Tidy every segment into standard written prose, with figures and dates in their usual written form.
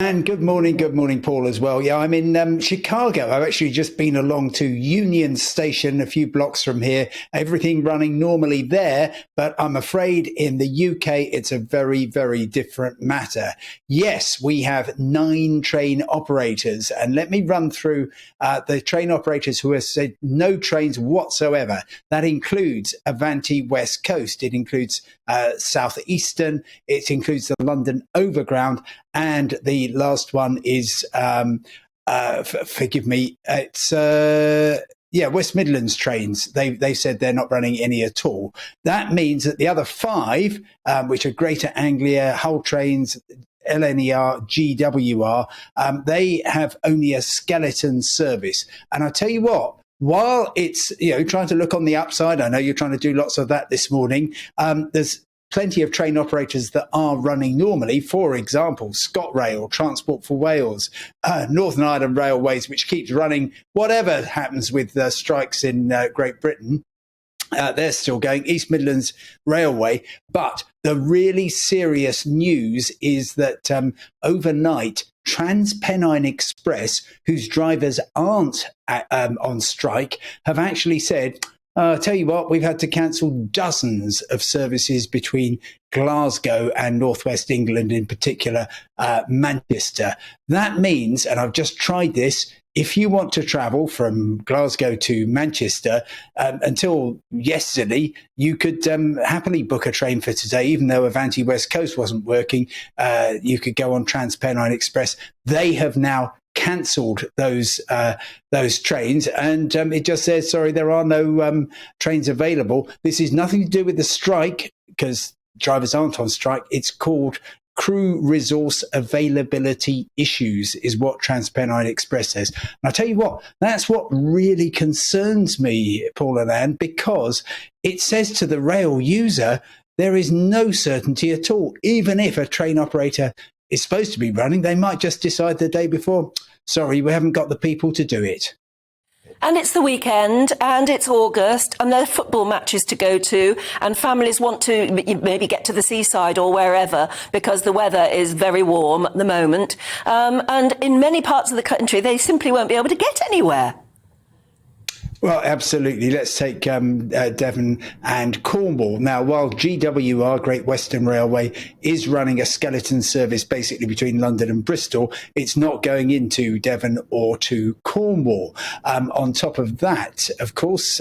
And good morning, Paul, as well. Yeah, I'm in Chicago. I've actually just been along to Union Station, a few blocks from here. Everything running normally there, but I'm afraid in the UK, it's a very, very different matter. Yes, we have 9 train operators, and let me run through the train operators who have said no trains whatsoever. That includes Avanti West Coast. It includes Southeastern. It includes the London Overground. And the last one is, forgive me, it's West Midlands trains. They said they're not running any at all. That means that the other 5, which are Greater Anglia, Hull Trains, LNER, GWR, they have only a skeleton service. And I tell you what, while it's trying to look on the upside, I know you're trying to do lots of that this morning. There's plenty of train operators that are running normally. For example, ScotRail, Transport for Wales, Northern Ireland Railways, which keeps running whatever happens with strikes in Great Britain. They're still going, East Midlands Railway. But the really serious news is that overnight, TransPennine Express, whose drivers aren't on strike, have actually said, tell you what, we've had to cancel dozens of services between Glasgow and northwest England, in particular Manchester. That means, and I've just tried this, if you want to travel from Glasgow to Manchester, until yesterday, you could happily book a train for today, even though Avanti West Coast wasn't working. You could go on TransPennine Express. They have now cancelled those trains, and it just says, sorry, there are no trains available. This is nothing to do with the strike, because drivers aren't on strike. It's called crew resource availability issues, is what TransPennine Express says. And I tell you what, that's what really concerns me, Paul and Anne, because it says to the rail user, there is no certainty at all. Even if a train operator is supposed to be running, they might just decide the day before, sorry, we haven't got the people to do it. And it's the weekend, and it's August, and there are football matches to go to, and families want to maybe get to the seaside or wherever because the weather is very warm at the moment. And in many parts of the country, they simply won't be able to get anywhere. Well, absolutely. Let's take Devon and Cornwall. Now, while GWR, Great Western Railway, is running a skeleton service basically between London and Bristol, it's not going into Devon or to Cornwall. On top of that, of course,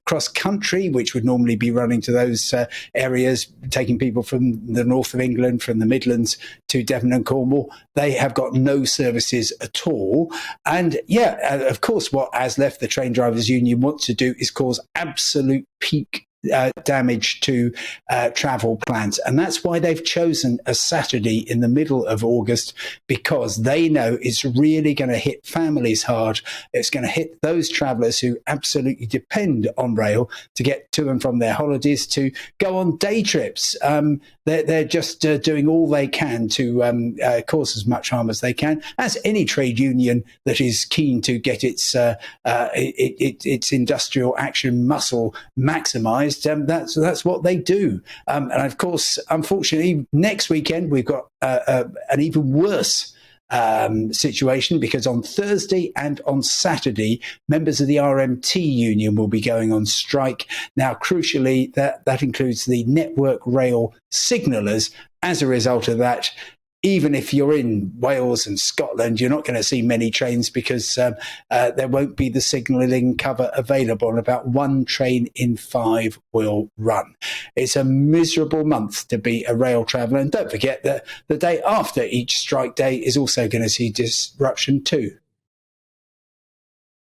Cross Country, which would normally be running to those areas, taking people from the north of England, from the Midlands to Devon and Cornwall, they have got no services at all. And of course, what has left the Train Drivers Union wants to do is cause absolute peak damage to travel plans. And that's why they've chosen a Saturday in the middle of August, because they know it's really going to hit families hard. It's going to hit those travellers who absolutely depend on rail to get to and from their holidays, to go on day trips. They're just doing all they can to cause as much harm as they can, as any trade union that is keen to get its industrial action muscle maximised. That's what they do. And of course, unfortunately, next weekend we've got an even worse situation, because on Thursday and on Saturday, members of the RMT union will be going on strike. Now, crucially, that includes the Network Rail signallers. As a result of that, even if you're in Wales and Scotland, you're not going to see many trains, because there won't be the signalling cover available, and about 1 train in 5 will run. It's a miserable month to be a rail traveller. And don't forget that the day after each strike day is also going to see disruption too.